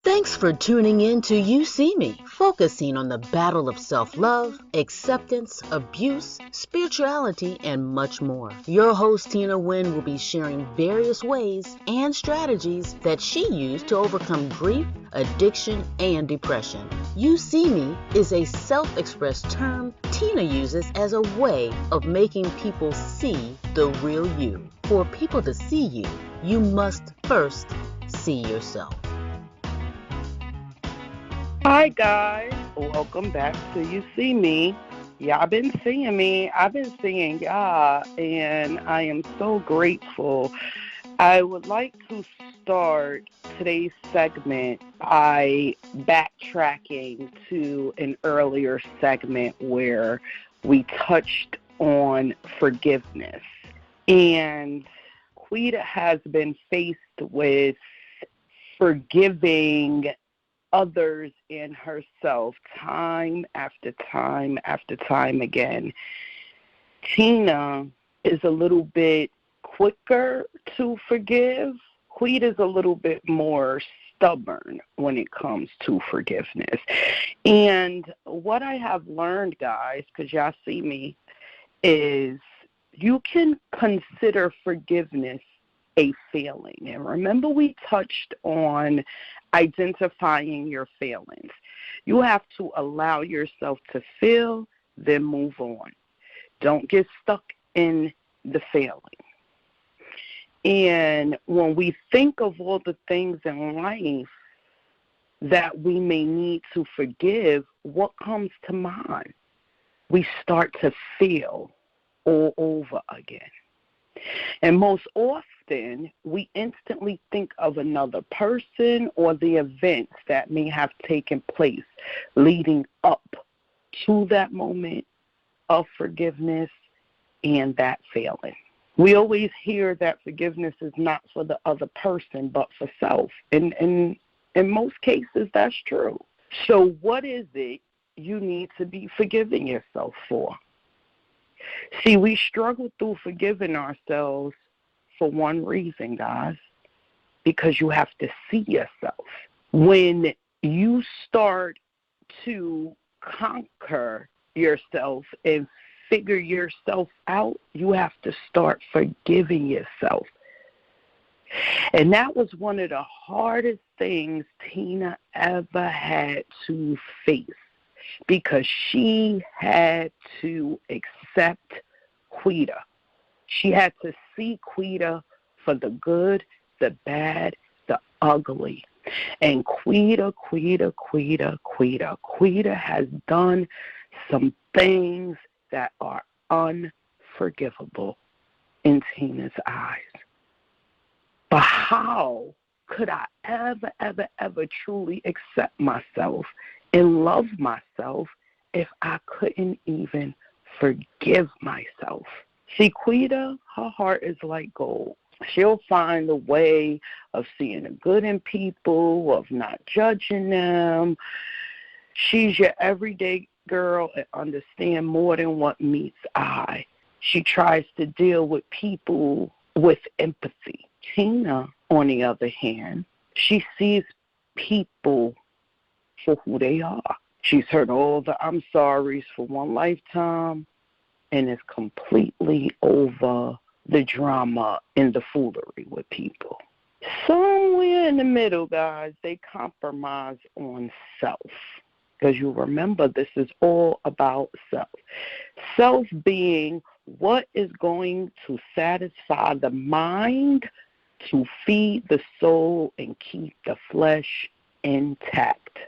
Thanks for tuning in to YouSEEMe, focusing on the battle of self-love, acceptance, abuse, spirituality, and much more. Your host, Tina Wynn, will be sharing various ways and strategies that she used to overcome grief, addiction, and depression. YouSEEMe is a self-expressed term Tina uses as a way of making people see the real you. For people to see you, you must first see yourself. Hi guys, welcome back to You See Me. Y'all been seeing me, I've been seeing y'all, and I am so grateful. I would like to start today's segment by backtracking to an earlier segment where we touched on forgiveness. And Quita has been faced with forgiving others and herself time after time after time again. Tina is a little bit quicker to forgive. Quita's a little bit more stubborn when it comes to forgiveness. And what I have learned, guys, because y'all see me, is you can consider forgiveness a feeling. And remember, we touched on identifying your feelings. You have to allow yourself to feel, then move on. Don't get stuck in the feeling. And when we think of all the things in life that we may need to forgive, what comes to mind? We start to feel all over again. And most often, we instantly think of another person or the events that may have taken place leading up to that moment of forgiveness and that feeling. We always hear that forgiveness is not for the other person, but for self. And in most cases, that's true. So what is it you need to be forgiving yourself for? See, we struggle through forgiving ourselves for one reason, guys, because you have to see yourself. When you start to conquer yourself and figure yourself out, you have to start forgiving yourself. And that was one of the hardest things Tina ever had to face, because she had to accept Quita. She had to see Quita for the good, the bad, the ugly. And Quita has done some things that are unforgivable in Tina's eyes. But how could I ever truly accept myself and love myself if I couldn't even forgive myself? See, Quita, her heart is like gold. She'll find a way of seeing the good in people, of not judging them. She's your everyday girl and understands more than what meets eye. She tries to deal with people with empathy. Tina, on the other hand, she sees people for who they are. She's heard all the I'm sorry's for one lifetime and is completely over the drama and the foolery with people. Somewhere in the middle, guys, they compromise on self. Because you remember, this is all about self. Self being what is going to satisfy the mind, to feed the soul and keep the flesh intact.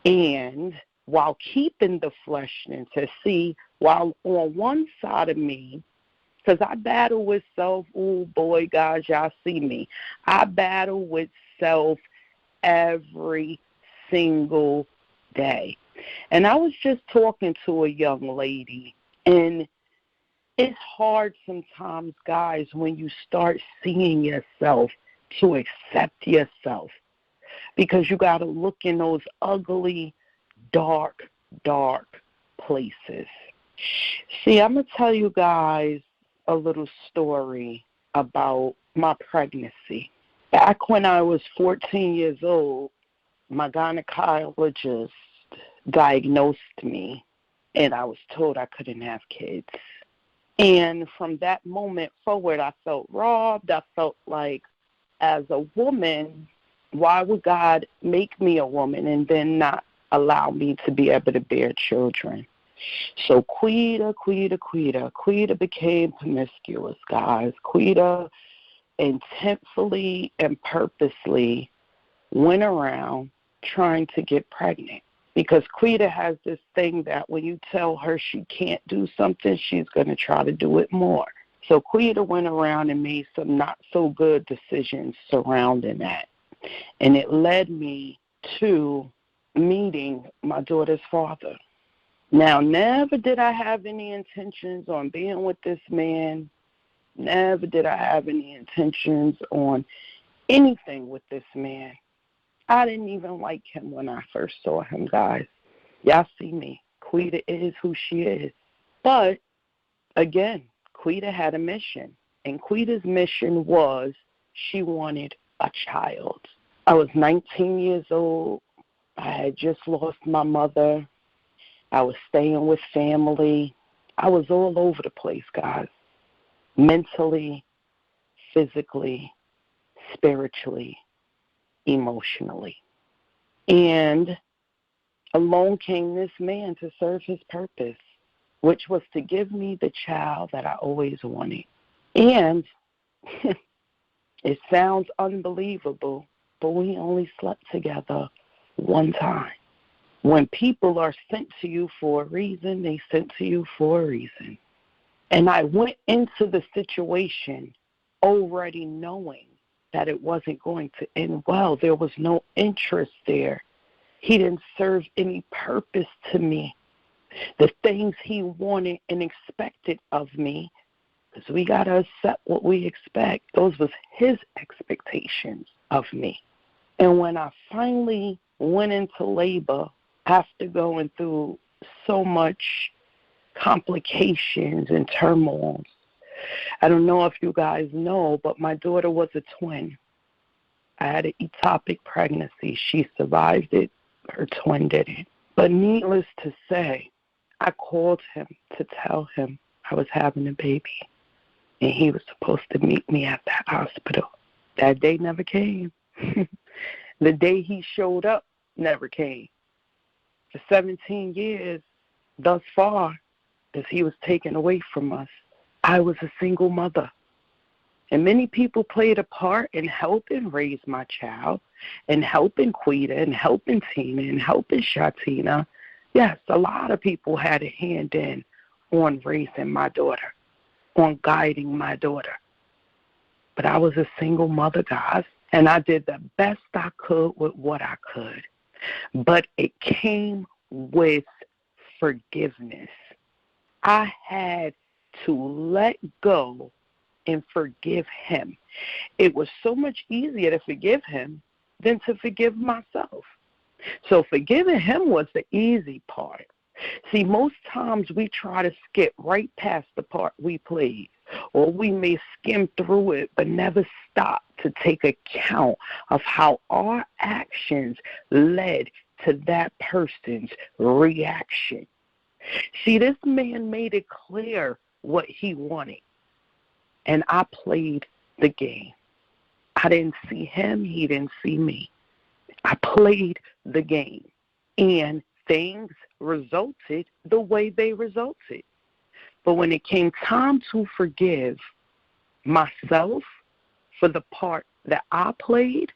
And while keeping the flesh in, to see, while on one side of me, because I battle with self, oh boy, guys, y'all see me. I battle with self every single day. And I was just talking to a young lady, and it's hard sometimes, guys, when you start seeing yourself, to accept yourself, because you got to look in those ugly, dark places. See, I'm going to tell you guys a little story about my pregnancy. Back when I was 14 years old, my gynecologist diagnosed me, and I was told I couldn't have kids. And from that moment forward, I felt robbed. I felt like, as a woman, why would God make me a woman and then not allow me to be able to bear children? So Quita became promiscuous, guys. Quita intentfully and purposely went around trying to get pregnant, because Quita has this thing that when you tell her she can't do something, she's going to try to do it more. So Quita went around and made some not so good decisions surrounding that. And it led me to meeting my daughter's father. Now, never did I have any intentions on being with this man. Never did I have any intentions on anything with this man. I didn't even like him when I first saw him, guys. Y'all see me. Quita is who she is. But, again, Quita had a mission. And Quita's mission was she wanted a child. I was 19 years old. I had just lost my mother. I was staying with family. I was all over the place, guys. Mentally, physically, spiritually, emotionally. And along came this man to serve his purpose, which was to give me the child that I always wanted. And it sounds unbelievable, but we only slept together one time. When people are sent to you for a reason, they sent to you for a reason. And I went into the situation already knowing that it wasn't going to end well. There was no interest there. He didn't serve any purpose to me. The things he wanted and expected of me, because we got to accept what we expect, those was his expectations of me. And when I finally went into labor, after going through so much complications and turmoil, I don't know if you guys know, but my daughter was a twin. I had an ectopic pregnancy. She survived it. Her twin didn't. But needless to say, I called him to tell him I was having a baby, and he was supposed to meet me at that hospital. That day never came. The day he showed up never came. For 17 years thus far, as he was taken away from us, I was a single mother. And many people played a part in helping raise my child, and helping Quita, and helping Tina, and helping Shatina. Yes, a lot of people had a hand in on raising my daughter, on guiding my daughter. But I was a single mother, guys, and I did the best I could with what I could. But it came with forgiveness. I had to let go and forgive him. It was so much easier to forgive him than to forgive myself. So forgiving him was the easy part. See, most times we try to skip right past the part we played, or we may skim through it but never stop to take account of how our actions led to that person's reaction. See, this man made it clear what he wanted, and I played the game. I didn't see him, he didn't see me. I played the game, and things resulted the way they resulted. But when it came time to forgive myself for the part that I played,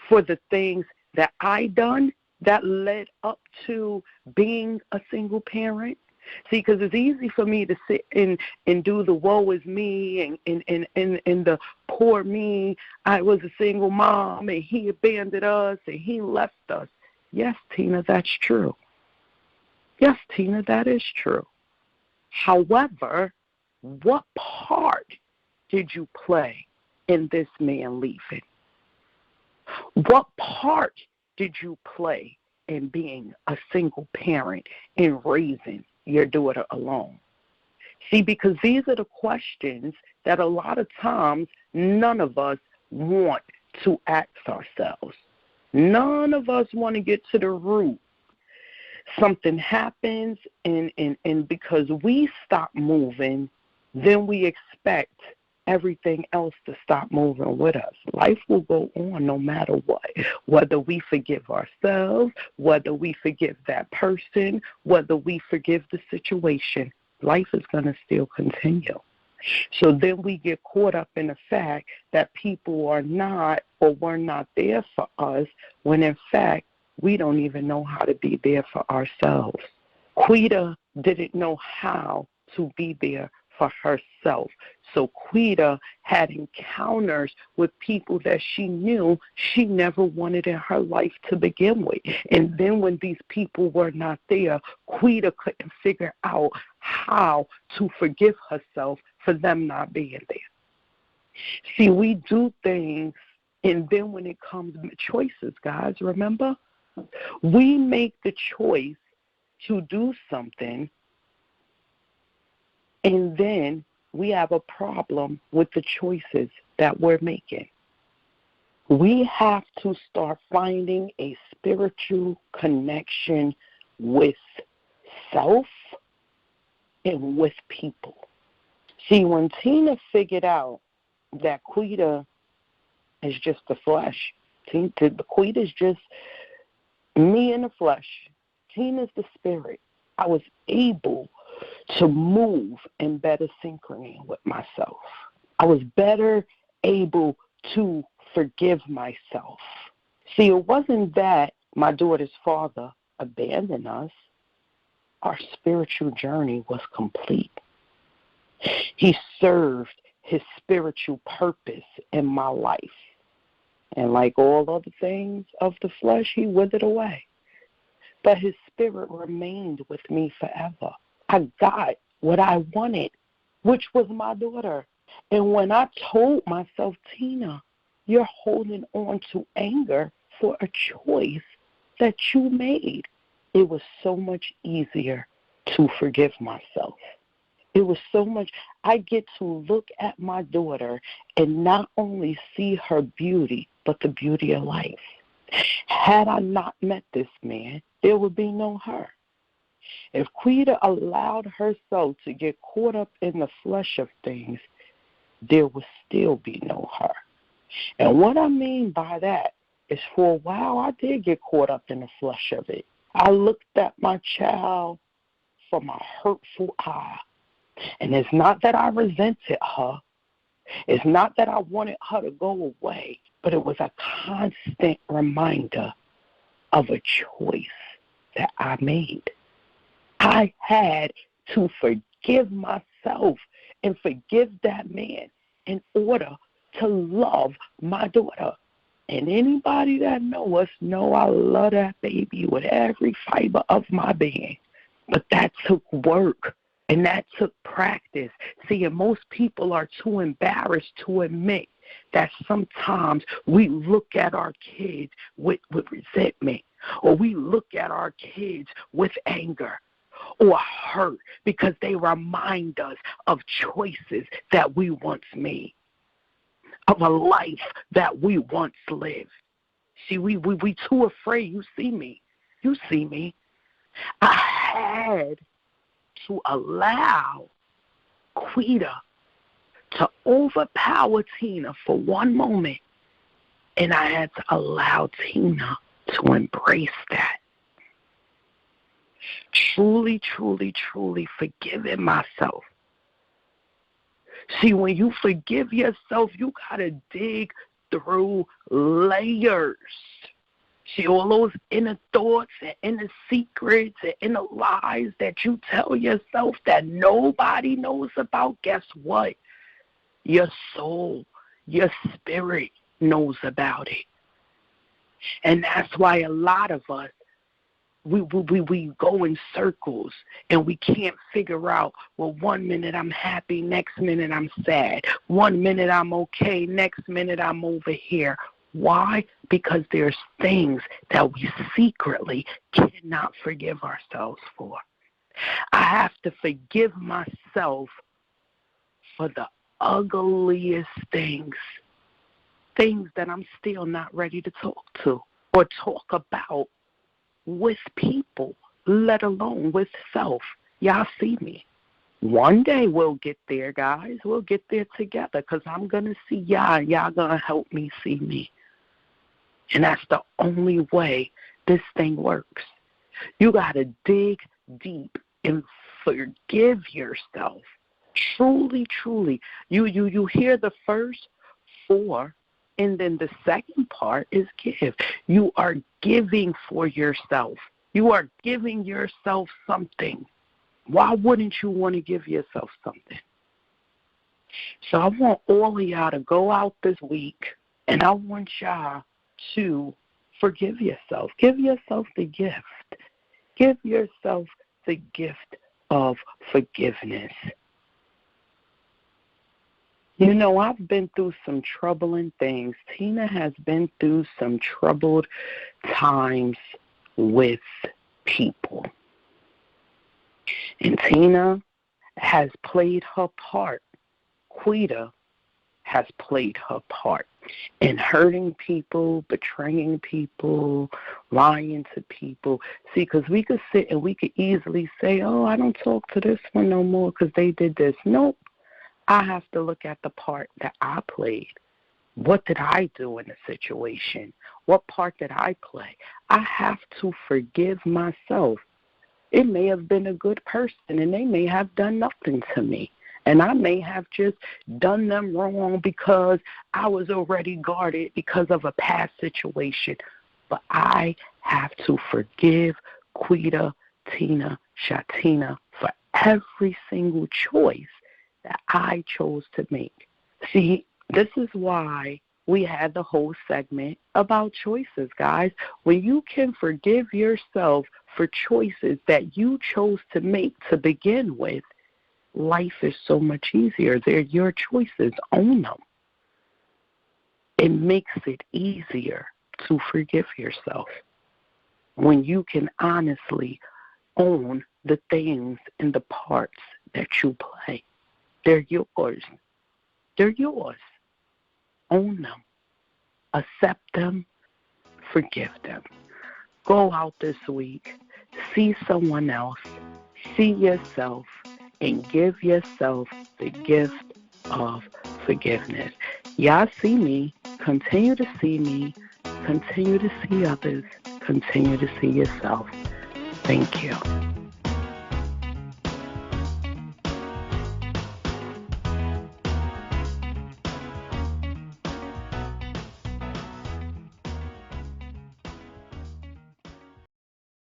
for the things that I done that led up to being a single parent. See, because it's easy for me to sit and do the woe is me and the poor me. I was a single mom and he abandoned us and he left us. Yes, Tina, that's true. Yes, Tina, that is true. However, what part did you play in this man leaving? What part did you play in being a single parent and raising your daughter alone? See, because these are the questions that a lot of times none of us want to ask ourselves. None of us want to get to the root. Something happens, and because we stop moving, then we expect everything else to stop moving with us. Life will go on no matter what. Whether we forgive ourselves, whether we forgive that person, whether we forgive the situation, life is going to still continue. So then we get caught up in the fact that people are not or were not there for us, when in fact we don't even know how to be there for ourselves. Quita didn't know how to be there for herself. So Quita had encounters with people that she knew she never wanted in her life to begin with. And then when these people were not there, Quita couldn't figure out how to forgive herself for them not being there. See, we do things, and then when it comes to choices, guys, remember? We make the choice to do something, and then we have a problem with the choices that we're making. We have to start finding a spiritual connection with self and with people. See, when Tina figured out that Quita is just the flesh, Quita is just me in the flesh, Tina's the spirit, I was able to move in better synchrony with myself. I was better able to forgive myself. See, it wasn't that my daughter's father abandoned us. Our spiritual journey was complete. He served his spiritual purpose in my life. And like all other things of the flesh, he withered away. But his spirit remained with me forever. I got what I wanted, which was my daughter. And when I told myself, Tina, you're holding on to anger for a choice that you made, it was so much easier to forgive myself. It was so much, I get to look at my daughter and not only see her beauty, but the beauty of life. Had I not met this man, there would be no her. If Quita allowed herself to get caught up in the flesh of things, there would still be no her. And what I mean by that is, for a while I did get caught up in the flesh of it. I looked at my child from a hurtful eye. And it's not that I resented her. It's not that I wanted her to go away, but it was a constant reminder of a choice that I made. I had to forgive myself and forgive that man in order to love my daughter. And anybody that know us know I love that baby with every fiber of my being. But that took work, and that took practice. See, and most people are too embarrassed to admit that sometimes we look at our kids with resentment, or we look at our kids with anger or hurt because they remind us of choices that we once made, of a life that we once lived. See, we too afraid. You see me. I had to allow Quita to overpower Tina for one moment, and I had to allow Tina to embrace that. Truly, truly, truly forgiving myself. See, when you forgive yourself, you got to dig through layers. See, all those inner thoughts and inner secrets and inner lies that you tell yourself that nobody knows about, guess what? Your soul, your spirit knows about it. And that's why a lot of us, we go in circles and we can't figure out, well, 1 minute I'm happy, next minute I'm sad. 1 minute I'm okay, next minute I'm over here. Why? Because there's things that we secretly cannot forgive ourselves for. I have to forgive myself for the ugliest things that I'm still not ready to talk to or talk about with people, let alone with self. Y'all see me. One day we'll get there, guys. We'll get there together because I'm going to see y'all, and y'all going to help me see me. And that's the only way this thing works. You got to dig deep and forgive yourself. Truly, truly. You hear the first 4, and then the second part is give. You are giving for yourself. You are giving yourself something. Why wouldn't you want to give yourself something? So I want all of y'all to go out this week, and I want y'all to forgive yourself. Give yourself the gift. Give yourself the gift of forgiveness. You know, I've been through some troubling things. Tina has been through some troubled times with people. And Tina has played her part. Quita has played her part in hurting people, betraying people, lying to people. See, because we could sit and we could easily say, oh, I don't talk to this one no more because they did this. Nope. I have to look at the part that I played. What did I do in the situation? What part did I play? I have to forgive myself. It may have been a good person, and they may have done nothing to me. And I may have just done them wrong because I was already guarded because of a past situation. But I have to forgive Quita, Tina, Shatina for every single choice that I chose to make. See, this is why we had the whole segment about choices, guys. When you can forgive yourself for choices that you chose to make to begin with, life is so much easier. They're your choices. Own them. It makes it easier to forgive yourself when you can honestly own the things and the parts that you play. They're yours. They're yours. Own them. Accept them. Forgive them. Go out this week. See someone else. See yourself. And give yourself the gift of forgiveness. Y'all see me. Continue to see me. Continue to see others. Continue to see yourself. Thank you.